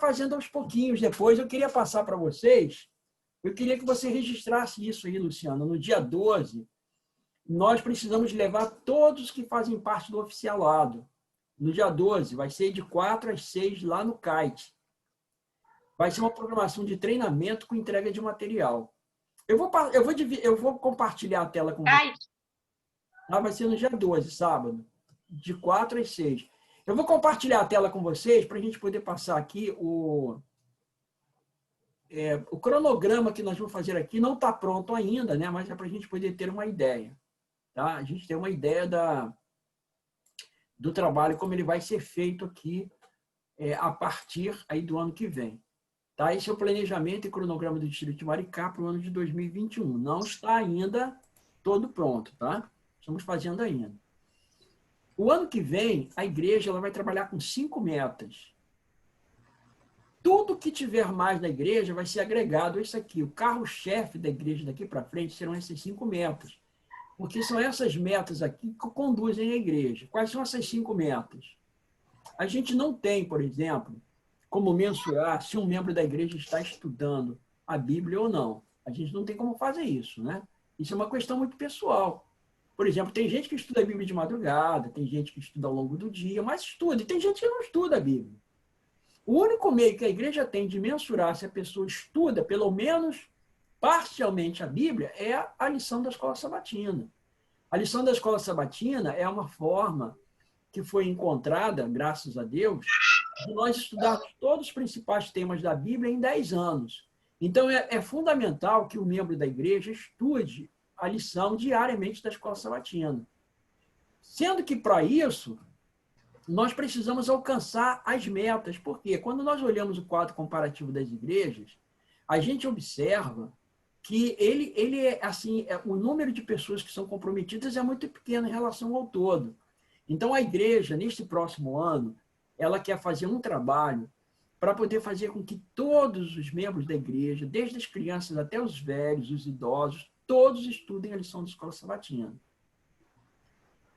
fazendo aos pouquinhos depois. Eu queria passar para vocês, eu queria que você registrasse isso aí, Luciano. No dia 12, nós precisamos levar todos que fazem parte do oficialado. No dia 12, vai ser de 4 às 6 lá no CAIT. Vai ser uma programação de treinamento com entrega de material. Eu vou compartilhar a tela com vocês. Vai ser no dia 12, sábado, de 4 às 6. Eu vou compartilhar a tela com vocês para a gente poder passar aqui o cronograma que nós vamos fazer aqui. Não está pronto ainda, né? Mas é para a gente poder ter uma ideia. Tá? A gente tem uma ideia do trabalho, como ele vai ser feito aqui a partir aí do ano que vem. Tá? Esse é o planejamento e cronograma do Distrito de Maricá para o ano de 2021. Não está ainda todo pronto, tá? Estamos fazendo ainda. O ano que vem, a igreja ela vai trabalhar com 5 metas. Tudo que tiver mais na igreja vai ser agregado a isso aqui. O carro-chefe da igreja daqui para frente serão essas 5 metas. Porque são essas metas aqui que conduzem a igreja. Quais são essas 5 metas? A gente não tem, por exemplo, como mensurar se um membro da igreja está estudando a Bíblia ou não. A gente não tem como fazer isso, né? Isso é uma questão muito pessoal. Por exemplo, tem gente que estuda a Bíblia de madrugada, tem gente que estuda ao longo do dia, mas estuda, e tem gente que não estuda a Bíblia. O único meio que a igreja tem de mensurar se a pessoa estuda, pelo menos parcialmente, a Bíblia é a lição da escola sabatina. A lição da escola sabatina é uma forma que foi encontrada, graças a Deus, de nós estudarmos todos os principais temas da Bíblia em 10 anos. Então, é fundamental que o membro da igreja estude a lição diariamente da escola sabatina. Sendo que, para isso, nós precisamos alcançar as metas. Por quê? Quando nós olhamos o quadro comparativo das igrejas, a gente observa que o número de pessoas que são comprometidas é muito pequeno em relação ao todo. Então, a igreja, neste próximo ano, ela quer fazer um trabalho para poder fazer com que todos os membros da igreja, desde as crianças até os velhos, os idosos, todos estudem a lição da escola sabatina.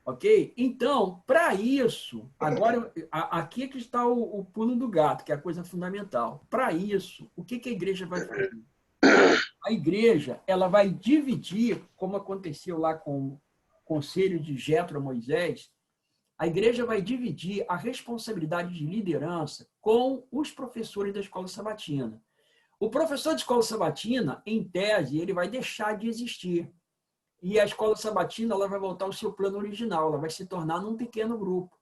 Ok? Então, para isso, agora, aqui é que está o pulo do gato, que é a coisa fundamental. Para isso, o que a igreja vai fazer? A igreja ela vai dividir, como aconteceu lá com o conselho de Jetro a Moisés, a igreja vai dividir a responsabilidade de liderança com os professores da escola sabatina. O professor de escola sabatina, em tese, ele vai deixar de existir. E a escola sabatina ela vai voltar ao seu plano original, ela vai se tornar num pequeno grupo.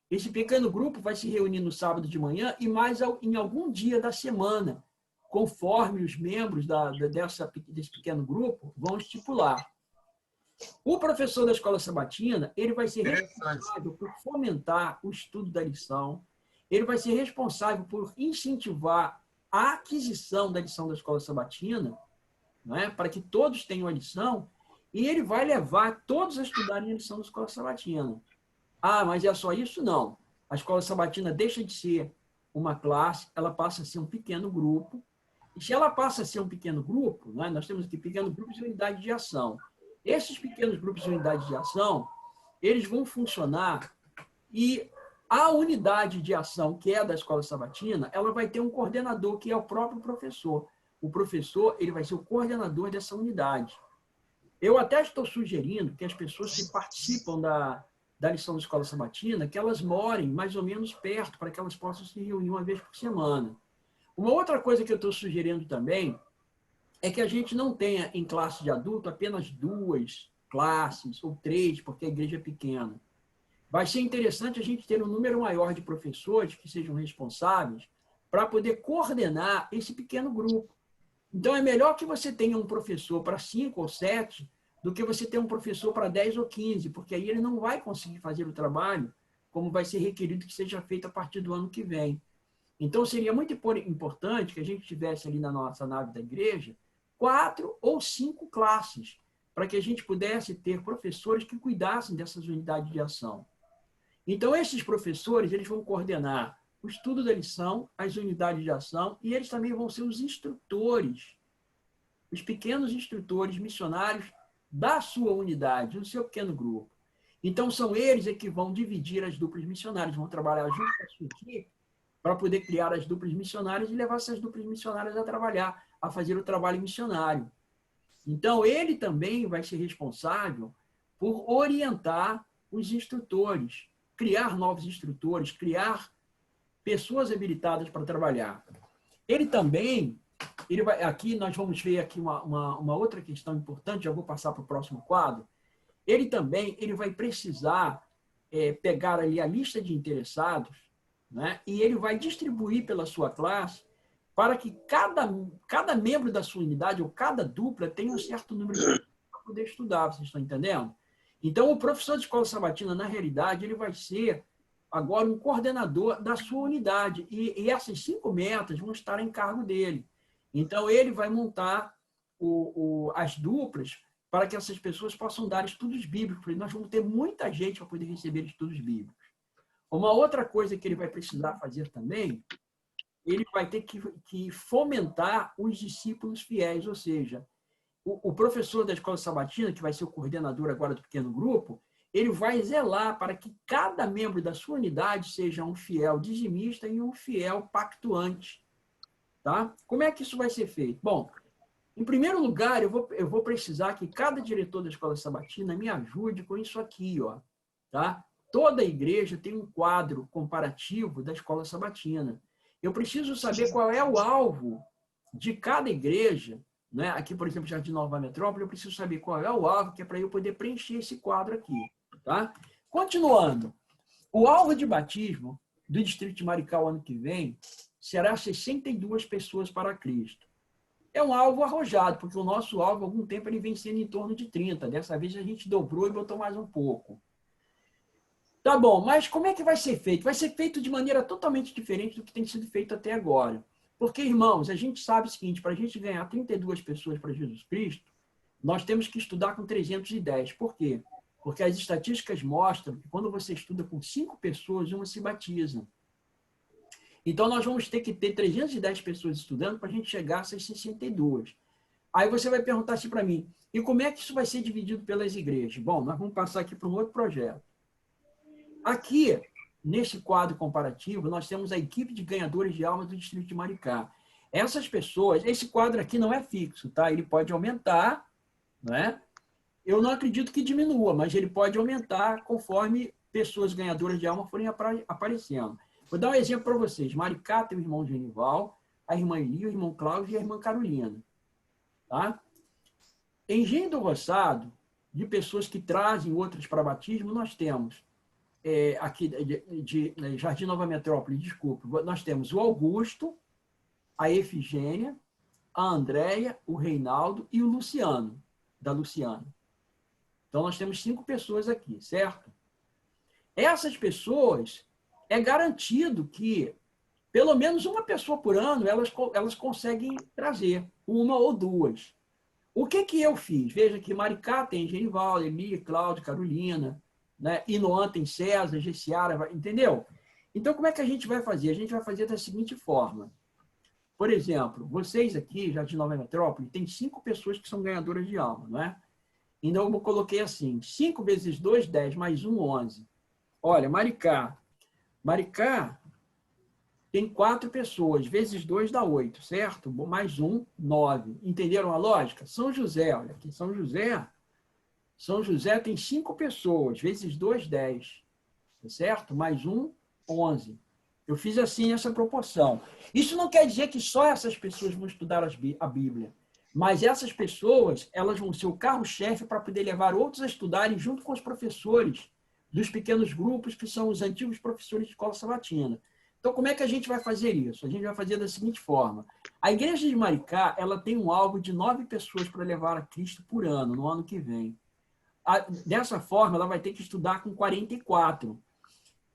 Esse pequeno grupo vai se reunir no sábado de manhã e mais em algum dia da semana, conforme os membros desse pequeno grupo vão estipular. O professor da escola sabatina, ele vai ser responsável por fomentar o estudo da lição, ele vai ser responsável por incentivar a aquisição da lição da escola sabatina, né, para que todos tenham a lição, e ele vai levar todos a estudarem a lição da escola sabatina. Ah, mas é só isso? Não. A escola sabatina deixa de ser uma classe, ela passa a ser um pequeno grupo, e se ela passa a ser um pequeno grupo, né, nós temos aqui pequenos grupos de unidade de ação. Esses pequenos grupos de unidade de ação, eles vão funcionar e a unidade de ação, que é a da escola sabatina, ela vai ter um coordenador, que é o próprio professor. O professor ele vai ser o coordenador dessa unidade. Eu até estou sugerindo que as pessoas que participam da lição da escola sabatina, que elas morem mais ou menos perto, para que elas possam se reunir uma vez por semana. Uma outra coisa que eu estou sugerindo também é que a gente não tenha em classe de adulto apenas 2 classes ou 3, porque a igreja é pequena. Vai ser interessante a gente ter um número maior de professores que sejam responsáveis para poder coordenar esse pequeno grupo. Então, é melhor que você tenha um professor para 5 ou 7 do que você ter um professor para 10 ou 15, porque aí ele não vai conseguir fazer o trabalho como vai ser requerido que seja feito a partir do ano que vem. Então, seria muito importante que a gente tivesse ali na nossa nave da igreja 4 ou 5 classes, para que a gente pudesse ter professores que cuidassem dessas unidades de ação. Então, esses professores eles vão coordenar o estudo da lição, as unidades de ação, e eles também vão ser os instrutores, os pequenos instrutores missionários da sua unidade, do seu pequeno grupo. Então, são eles que vão dividir as duplas missionárias, vão trabalhar junto com a sua equipe para poder criar as duplas missionárias e levar essas duplas missionárias a trabalhar, a fazer o trabalho missionário. Então, ele também vai ser responsável por orientar os instrutores, criar novos instrutores, criar pessoas habilitadas para trabalhar. Ele também, aqui nós vamos ver aqui uma outra questão importante, já vou passar para o próximo quadro. Ele vai precisar pegar ali a lista de interessados, né, e ele vai distribuir pela sua classe para que cada membro da sua unidade ou cada dupla tenha um certo número de pessoas para poder estudar, vocês estão entendendo? Então, o professor de escola sabatina, na realidade, ele vai ser agora um coordenador da sua unidade. E essas 5 metas vão estar em cargo dele. Então, ele vai montar as duplas para que essas pessoas possam dar estudos bíblicos. Porque nós vamos ter muita gente para poder receber estudos bíblicos. Uma outra coisa que ele vai precisar fazer também, ele vai ter que fomentar os discípulos fiéis, ou seja, o professor da escola sabatina, que vai ser o coordenador agora do pequeno grupo, ele vai zelar para que cada membro da sua unidade seja um fiel dizimista e um fiel pactuante. Tá? Como é que isso vai ser feito? Bom, em primeiro lugar, eu vou precisar que cada diretor da escola sabatina me ajude com isso aqui. Ó, tá? Toda igreja tem um quadro comparativo da escola sabatina. Eu preciso saber qual é o alvo de cada igreja. Né? Aqui, por exemplo, Jardim Nova Metrópole, eu preciso saber qual é o alvo, que é para eu poder preencher esse quadro aqui. Tá? Continuando, o alvo de batismo do Distrito de Maricá o ano que vem será 62 pessoas para Cristo. É um alvo arrojado, porque o nosso alvo, há algum tempo, ele vem sendo em torno de 30. Dessa vez a gente dobrou e botou mais um pouco. Tá bom, mas como é que vai ser feito? Vai ser feito de maneira totalmente diferente do que tem sido feito até agora. Porque, irmãos, a gente sabe o seguinte, para a gente ganhar 32 pessoas para Jesus Cristo, nós temos que estudar com 310. Por quê? Porque as estatísticas mostram que quando você estuda com 5 pessoas, uma se batiza. Então, nós vamos ter que ter 310 pessoas estudando para a gente chegar a essas 62. Aí você vai perguntar assim para mim, e como é que isso vai ser dividido pelas igrejas? Bom, nós vamos passar aqui para um outro projeto. Aqui, nesse quadro comparativo, nós temos a equipe de ganhadores de almas do Distrito de Maricá. Essas pessoas, esse quadro aqui não é fixo, tá? Ele pode aumentar, não é? Eu não acredito que diminua, mas ele pode aumentar conforme pessoas ganhadoras de alma forem aparecendo. Vou dar um exemplo para vocês. Maricá tem o irmão Genival, a irmã Eli, o irmão Cláudio e a irmã Carolina. Tá? Em Engenho do Roçado, de pessoas que trazem outras para batismo, nós temos, aqui de Jardim Nova Metrópole, desculpe, nós temos o Augusto, a Efigênia, a Andréia, o Reinaldo e o Luciano, da Luciana. Então, nós temos 5 pessoas aqui, certo? Essas pessoas, é garantido que pelo menos uma pessoa por ano elas conseguem trazer, uma ou duas. O que eu fiz? Veja que Maricá tem Genival, Eli, Cláudio, Carolina, né? Inoan tem César, Gessiara, entendeu? Então, como é que a gente vai fazer? A gente vai fazer da seguinte forma. Por exemplo, vocês aqui, Jardim Nova Metrópole, tem 5 pessoas que são ganhadoras de alma, não é? Então, eu coloquei assim, 5 vezes 2, 10, mais 1, 11. Olha, Maricá tem 4 pessoas, vezes 2 dá 8, certo? Mais 1, 9. Entenderam a lógica? São José, olha aqui, São José tem 5 pessoas, vezes 2, 10. Certo? Mais 1, 11. Eu fiz assim essa proporção. Isso não quer dizer que só essas pessoas vão estudar a Bíblia, mas essas pessoas, elas vão ser o carro-chefe para poder levar outros a estudarem junto com os professores dos pequenos grupos, que são os antigos professores de escola sabatina. Então, como é que a gente vai fazer isso? A gente vai fazer da seguinte forma. A igreja de Maricá, ela tem um alvo de 9 pessoas para levar a Cristo por ano, no ano que vem. Dessa forma, ela vai ter que estudar com 44.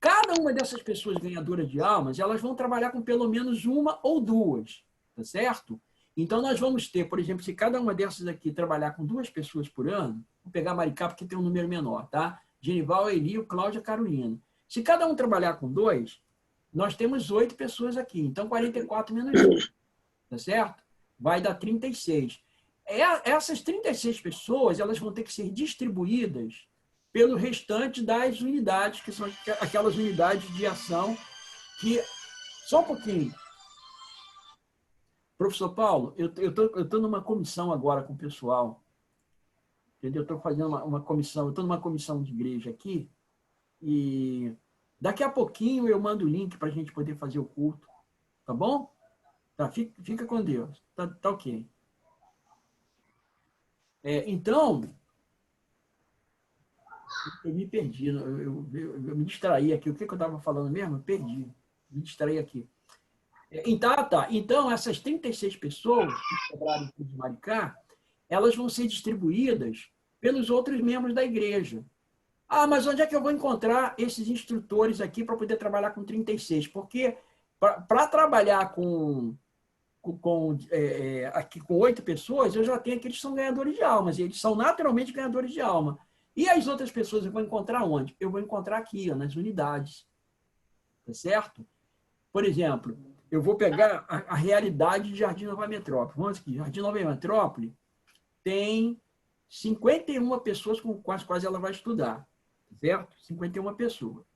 Cada uma dessas pessoas ganhadoras de almas, elas vão trabalhar com pelo menos uma ou duas, tá certo? Então, nós vamos ter, por exemplo, se cada uma dessas aqui trabalhar com 2 pessoas por ano, vou pegar Maricá porque tem um número menor, tá? Genival, Eli, Cláudia, Carolina. Se cada um trabalhar com 2, nós temos 8 pessoas aqui. Então, 44 menos 1, tá certo? Vai dar 36. Essas 36 pessoas, elas vão ter que ser distribuídas pelo restante das unidades, que são aquelas unidades de ação que Só um pouquinho. Professor Paulo, eu estou numa comissão agora com o pessoal, entendeu? Eu estou fazendo uma comissão, eu estou numa comissão de igreja aqui, e daqui a pouquinho eu mando o link para a gente poder fazer o culto, tá bom? Tá, fica com Deus, tá ok. Então, eu me perdi, eu me distraí aqui. O que eu estava falando mesmo? Eu perdi, me distraí aqui. Então, tá. Então, essas 36 pessoas que cobraram o de Maricá, elas vão ser distribuídas pelos outros membros da igreja. Ah, mas onde é que eu vou encontrar esses instrutores aqui para poder trabalhar com 36? Porque para trabalhar aqui com 8 pessoas, eu já tenho aqueles que são ganhadores de almas, e eles são naturalmente ganhadores de alma. E as outras pessoas eu vou encontrar onde? Eu vou encontrar aqui, ó, nas unidades. Tá certo? Por exemplo, eu vou pegar a realidade de Jardim Nova Metrópole. Vamos aqui, Jardim Nova Metrópole tem 51 pessoas com as quais ela vai estudar. Certo? 51 pessoas.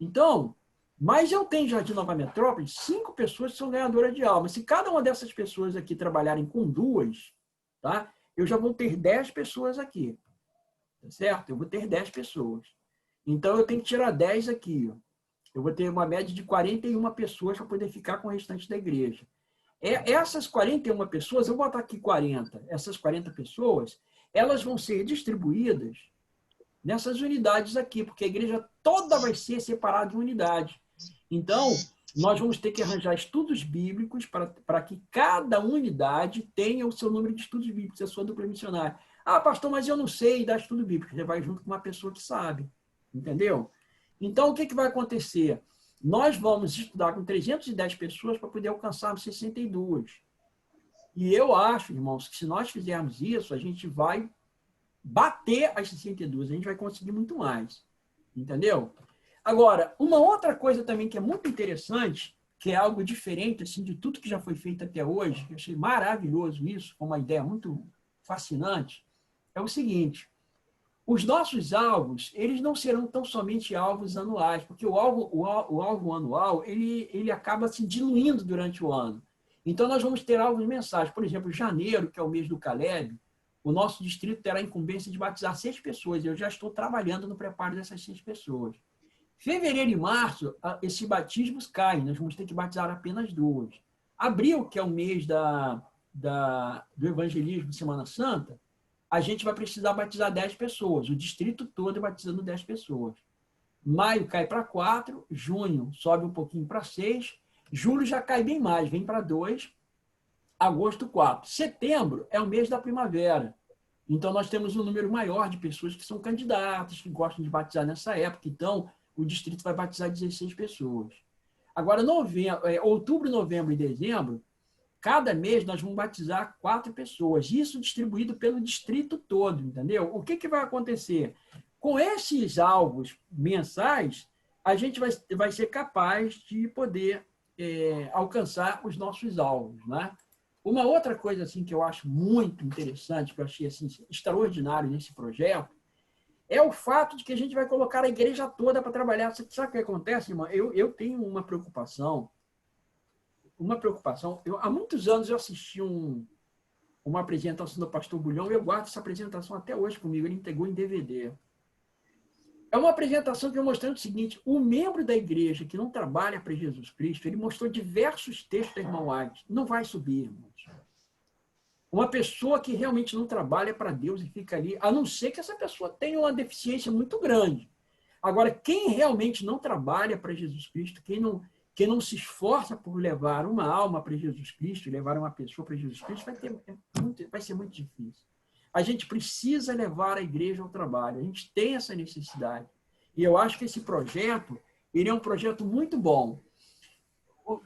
Então, mas eu tenho em Jardim Nova Metrópole 5 pessoas que são ganhadoras de alma. Se cada uma dessas pessoas aqui trabalharem com 2, tá? Eu já vou ter 10 pessoas aqui. Tá certo? Eu vou ter 10 pessoas. Então, eu tenho que tirar 10 aqui. Ó. Eu vou ter uma média de 41 pessoas para poder ficar com o restante da igreja. Essas 41 pessoas, eu vou botar aqui 40. Essas 40 pessoas, elas vão ser distribuídas nessas unidades aqui, porque a igreja toda vai ser separada em unidade. Então, nós vamos ter que arranjar estudos bíblicos para que cada unidade tenha o seu número de estudos bíblicos, a sua dupla missionária. Ah, pastor, mas eu não sei dar estudo bíblico. Você vai junto com uma pessoa que sabe. Entendeu? Então, o que vai acontecer? Nós vamos estudar com 310 pessoas para poder alcançar 62. E eu acho, irmãos, que se nós fizermos isso, a gente vai bater as 62, a gente vai conseguir muito mais. Entendeu? Agora, uma outra coisa também que é muito interessante, que é algo diferente assim, de tudo que já foi feito até hoje, que eu achei maravilhoso isso, com uma ideia muito fascinante, é o seguinte: os nossos alvos, eles não serão tão somente alvos anuais, porque o alvo anual, ele acaba se diluindo durante o ano. Então, nós vamos ter alvos mensais. Por exemplo, janeiro, que é o mês do Caleb, o nosso distrito terá a incumbência de batizar 6 pessoas. Eu já estou trabalhando no preparo dessas 6 pessoas. Fevereiro e março, esses batismos caem. Nós vamos ter que batizar apenas 2. Abril, que é o mês do evangelismo, Semana Santa, a gente vai precisar batizar 10 pessoas. O distrito todo batizando 10 pessoas. Maio cai para 4, junho sobe um pouquinho para 6, julho já cai bem mais, vem para 2, agosto 4. Setembro é o mês da primavera. Então, nós temos um número maior de pessoas que são candidatas, que gostam de batizar nessa época. Então, o distrito vai batizar 16 pessoas. Agora, outubro, novembro e dezembro, cada mês nós vamos batizar 4 pessoas. Isso distribuído pelo distrito todo, entendeu? O que vai acontecer? Com esses alvos mensais, a gente vai ser capaz de poder alcançar os nossos alvos, né? Uma outra coisa assim que eu acho muito interessante, que eu achei assim, extraordinário nesse projeto, é o fato de que a gente vai colocar a igreja toda para trabalhar. Sabe o que acontece, irmão? Eu tenho uma preocupação. Há muitos anos eu assisti uma apresentação do pastor Bulhão e eu guardo essa apresentação até hoje comigo. Ele entregou em DVD. É uma apresentação que eu mostrando o seguinte: o membro da igreja que não trabalha para Jesus Cristo, ele mostrou diversos textos da irmã White. Não vai subir, irmãos. Uma pessoa que realmente não trabalha para Deus e fica ali, a não ser que essa pessoa tenha uma deficiência muito grande. Agora, quem realmente não trabalha para Jesus Cristo, quem não se esforça por levar uma alma para Jesus Cristo, levar uma pessoa para Jesus Cristo, vai ser muito difícil. A gente precisa levar a igreja ao trabalho. A gente tem essa necessidade. E eu acho que esse projeto, ele é um projeto muito bom.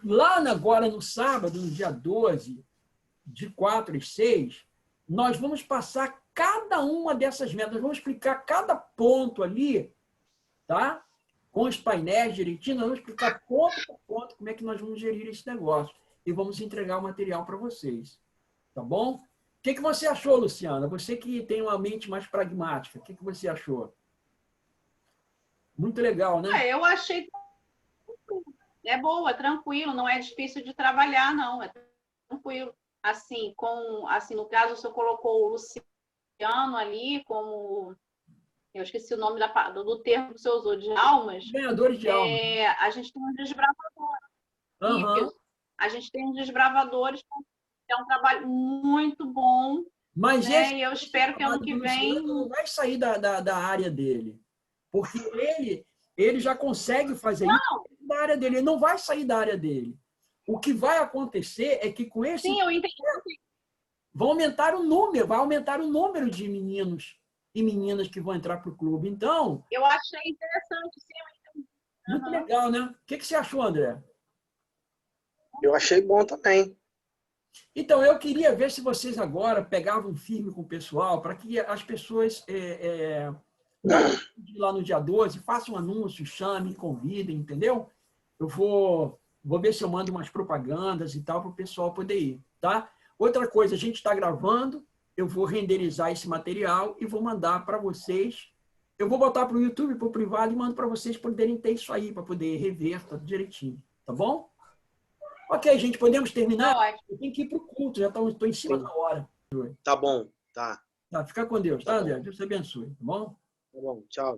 Lá agora, no sábado, no dia 12, de 4 às 6, nós vamos passar cada uma dessas metas. Nós vamos explicar cada ponto ali, tá? Com os painéis direitinho, nós vamos explicar ponto por ponto como é que nós vamos gerir esse negócio. E vamos entregar o material para vocês. Tá bom? O que você achou, Luciana? Você que tem uma mente mais pragmática, o que você achou? Muito legal, né? Eu achei É boa, é tranquilo, não é difícil de trabalhar, não. É tranquilo. Assim, no caso, você colocou o Luciano ali como... Eu esqueci o nome do termo que você usou, de almas. Ganhadores de alma. A gente tem um desbravador. Aham. Isso. A gente tem uns desbravadores, é um trabalho muito bom, Mas né? esse E eu espero que ano trabalho que do Luciano vem... não vai sair da área dele. Porque ele já consegue fazer isso da área dele. Ele não vai sair da área dele. O que vai acontecer é que com esse Sim, eu entendi. vai aumentar o número de meninos e meninas que vão entrar para o clube. Então, Eu achei interessante, sim. muito Uhum. legal, né? O que você achou, André? Eu achei bom também. Então, eu queria ver se vocês agora pegavam firme com o pessoal para que as pessoas lá no dia 12, façam um anúncio, chamem, convidem, entendeu? Eu vou ver se eu mando umas propagandas e tal para o pessoal poder ir, tá? Outra coisa, a gente está gravando, eu vou renderizar esse material e vou mandar para vocês. Eu vou botar para o YouTube, para o privado, e mando para vocês poderem ter isso aí, para poder rever tudo direitinho, tá bom? Ok, gente, podemos terminar? Tá ótimo. Eu tenho que ir para o culto, já estou em cima Sim. da hora. Tá bom, tá. Tá, fica com Deus, Tá tá, bom. André? Deus te abençoe, tá bom? Tá bom, tchau.